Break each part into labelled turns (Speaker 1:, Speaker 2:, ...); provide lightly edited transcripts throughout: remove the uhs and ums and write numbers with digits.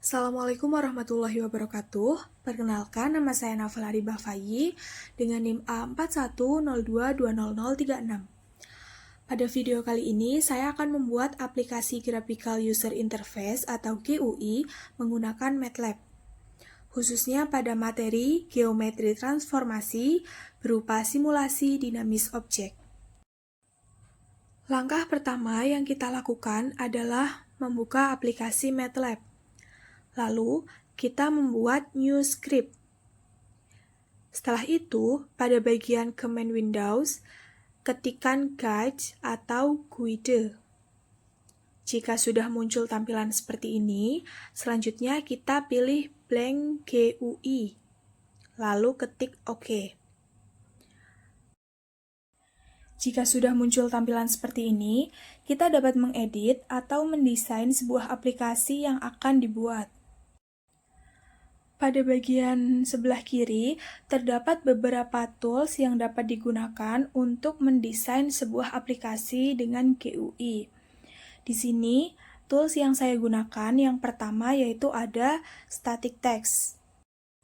Speaker 1: Assalamualaikum warahmatullahi wabarakatuh. Perkenalkan, nama saya Naufal Aribah Fayi dengan NIM A4102200036. Pada video kali ini, saya akan membuat aplikasi Graphical User Interface atau GUI menggunakan MATLAB, khususnya pada materi geometri transformasi berupa simulasi dinamis objek. Langkah pertama yang kita lakukan adalah membuka aplikasi MATLAB. Lalu, kita membuat new script. Setelah itu, pada bagian command Windows, ketikkan guide atau guide. Jika sudah muncul tampilan seperti ini, selanjutnya kita pilih blank GUI. Lalu ketik OK. Jika sudah muncul tampilan seperti ini, kita dapat mengedit atau mendesain sebuah aplikasi yang akan dibuat. Pada bagian sebelah kiri, terdapat beberapa tools yang dapat digunakan untuk mendesain sebuah aplikasi dengan GUI. Di sini, tools yang saya gunakan yang pertama yaitu ada static text.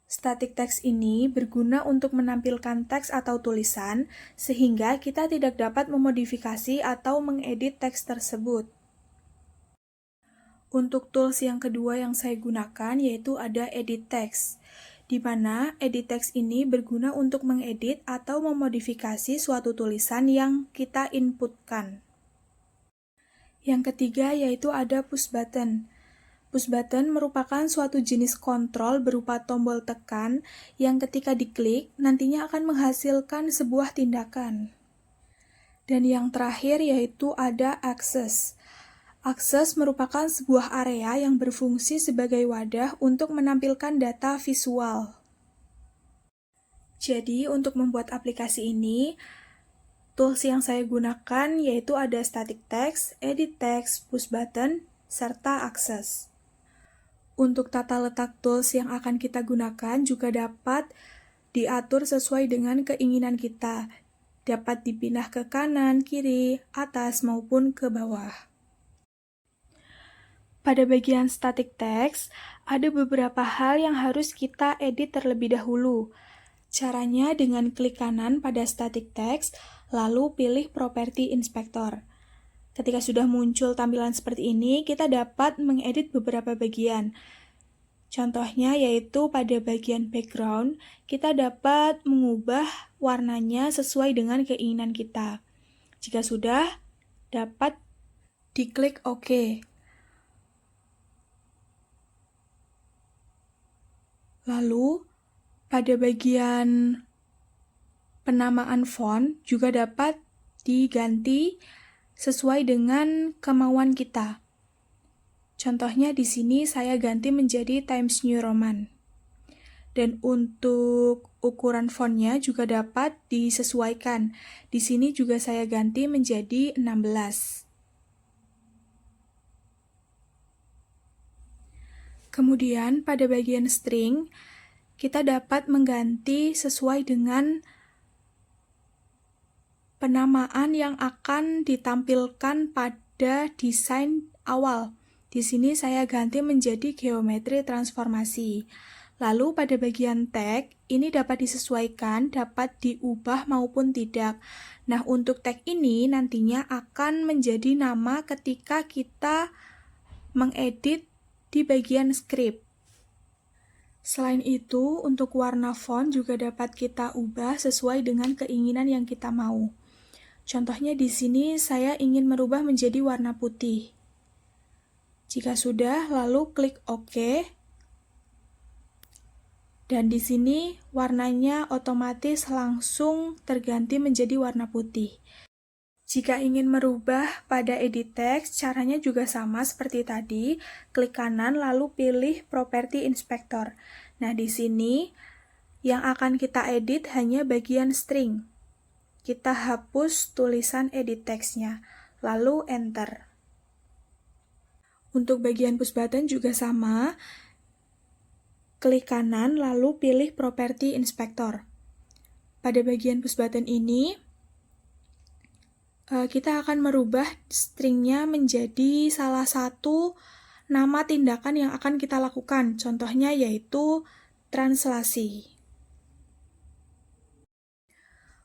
Speaker 1: Static text ini berguna untuk menampilkan teks atau tulisan, sehingga kita tidak dapat memodifikasi atau mengedit teks tersebut. Untuk tools yang kedua yang saya gunakan yaitu ada edit text, di mana edit text ini berguna untuk mengedit atau memodifikasi suatu tulisan yang kita inputkan. Yang ketiga yaitu ada push button. Push button merupakan suatu jenis kontrol berupa tombol tekan yang ketika diklik nantinya akan menghasilkan sebuah tindakan. Dan yang terakhir yaitu ada access. Akses merupakan sebuah area yang berfungsi sebagai wadah untuk menampilkan data visual. Jadi, untuk membuat aplikasi ini, tools yang saya gunakan yaitu ada static text, edit text, push button, serta akses. Untuk tata letak tools yang akan kita gunakan juga dapat diatur sesuai dengan keinginan kita. Dapat dipindah ke kanan, kiri, atas, maupun ke bawah. Pada bagian static text, ada beberapa hal yang harus kita edit terlebih dahulu. Caranya dengan klik kanan pada static text, lalu pilih Property Inspector. Ketika sudah muncul tampilan seperti ini, kita dapat mengedit beberapa bagian. Contohnya yaitu pada bagian background, kita dapat mengubah warnanya sesuai dengan keinginan kita. Jika sudah, dapat diklik OK. Lalu, pada bagian penamaan font juga dapat diganti sesuai dengan kemauan kita. Contohnya di sini saya ganti menjadi Times New Roman. Dan untuk ukuran fontnya juga dapat disesuaikan. Di sini juga saya ganti menjadi 16. Kemudian pada bagian string, kita dapat mengganti sesuai dengan penamaan yang akan ditampilkan pada desain awal. Di sini saya ganti menjadi geometri transformasi. Lalu pada bagian tag, ini dapat disesuaikan, dapat diubah maupun tidak. Nah, untuk tag ini nantinya akan menjadi nama ketika kita mengedit di bagian script. Selain itu, untuk warna font juga dapat kita ubah sesuai dengan keinginan yang kita mau. Contohnya di sini saya ingin merubah menjadi warna putih. Jika sudah, lalu klik OK. Dan di sini warnanya otomatis langsung terganti menjadi warna putih. Jika ingin merubah pada edit text, caranya juga sama seperti tadi. Klik kanan lalu pilih Property Inspector. Nah, di sini yang akan kita edit hanya bagian string. Kita hapus tulisan edit text-nya, lalu enter. Untuk bagian push button juga sama. Klik kanan lalu pilih Property Inspector. Pada bagian push button ini, kita akan merubah stringnya menjadi salah satu nama tindakan yang akan kita lakukan. Contohnya yaitu translasi.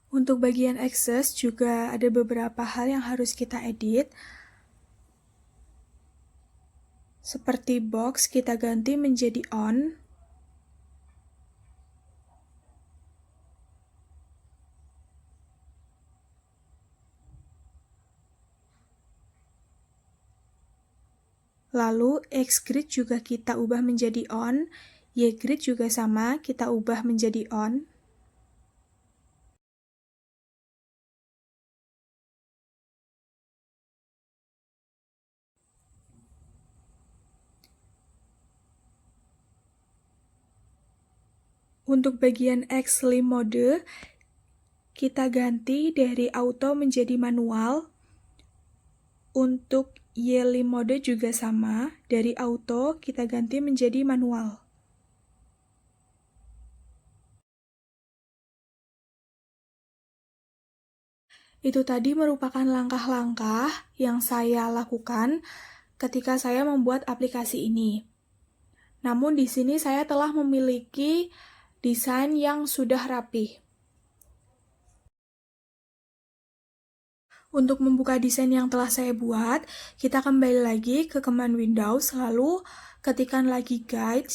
Speaker 1: Untuk bagian access juga ada beberapa hal yang harus kita edit. Seperti box kita ganti menjadi on. Lalu X-grid juga kita ubah menjadi on, Y-grid juga sama, kita ubah menjadi on. Untuk bagian X-lim mode, kita ganti dari auto menjadi manual. Untuk Y-lim mode juga sama, dari auto kita ganti menjadi manual. Itu tadi merupakan langkah-langkah yang saya lakukan ketika saya membuat aplikasi ini. Namun di sini saya telah memiliki desain yang sudah rapi. Untuk membuka desain yang telah saya buat, kita kembali lagi ke command Windows, lalu ketikkan lagi guide.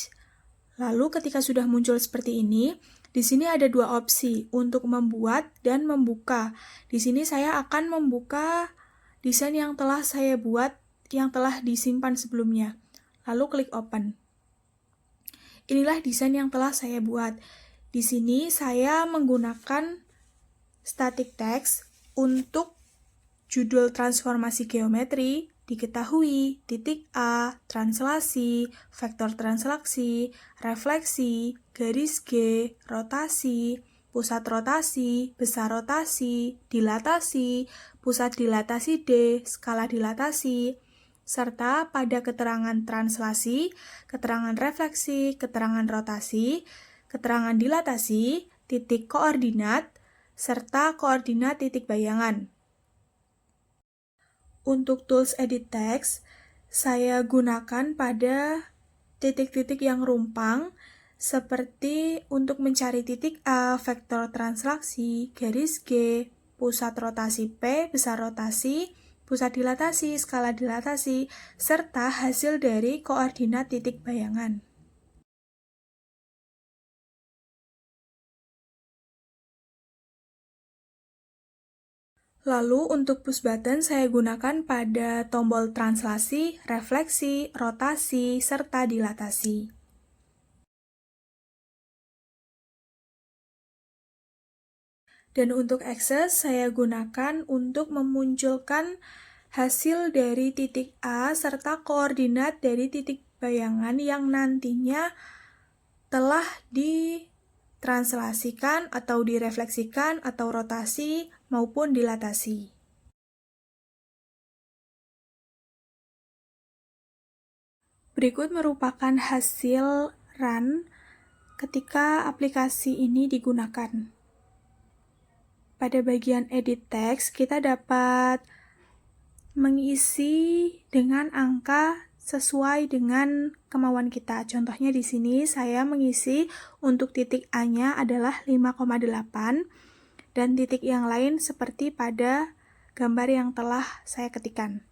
Speaker 1: Lalu ketika sudah muncul seperti ini, di sini ada dua opsi untuk membuat dan membuka. Di sini saya akan membuka desain yang telah saya buat, yang telah disimpan sebelumnya. Lalu klik open. Inilah desain yang telah saya buat. Di sini saya menggunakan static text untuk judul transformasi geometri, diketahui, titik A, translasi, vektor translasi, refleksi, garis G, rotasi, pusat rotasi, besar rotasi, dilatasi, pusat dilatasi D, skala dilatasi, serta pada keterangan translasi, keterangan refleksi, keterangan rotasi, keterangan dilatasi, titik koordinat, serta koordinat titik bayangan. Untuk tools edit text, saya gunakan pada titik-titik yang rumpang, seperti untuk mencari titik A, vektor translasi, garis G, pusat rotasi P, besar rotasi, pusat dilatasi, skala dilatasi, serta hasil dari koordinat titik bayangan. Lalu untuk push button saya gunakan pada tombol translasi, refleksi, rotasi, serta dilatasi. Dan untuk access saya gunakan untuk memunculkan hasil dari titik A serta koordinat dari titik bayangan yang nantinya telah ditranslasikan atau direfleksikan atau rotasi maupun dilatasi. Berikut merupakan hasil run ketika aplikasi ini digunakan. Pada bagian edit text, kita dapat mengisi dengan angka sesuai dengan kemauan kita. Contohnya di sini saya mengisi untuk titik A-nya adalah 5,8 dan titik yang lain seperti pada gambar yang telah saya ketikkan.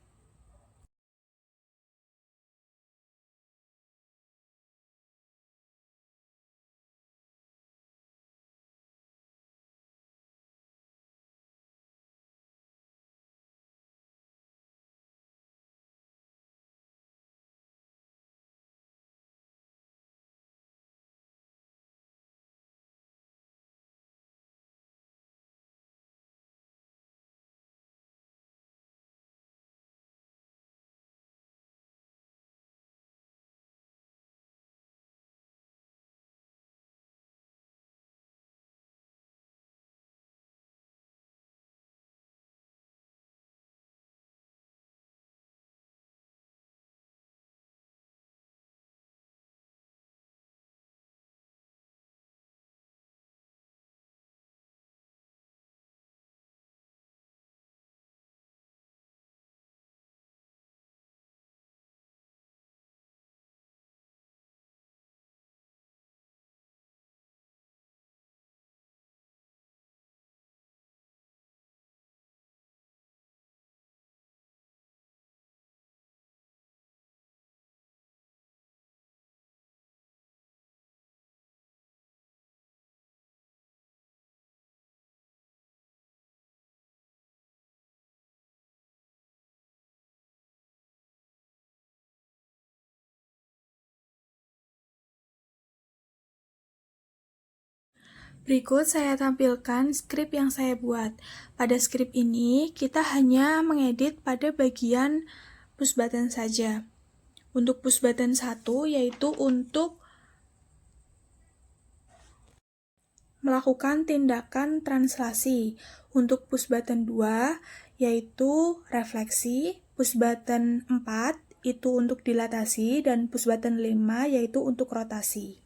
Speaker 1: Berikut saya tampilkan skrip yang saya buat. Pada skrip ini, kita hanya mengedit pada bagian push button saja. Untuk push button 1, yaitu untuk melakukan tindakan translasi. Untuk push button 2, yaitu refleksi. Push button 4, itu untuk dilatasi. Dan push button 5, yaitu untuk rotasi.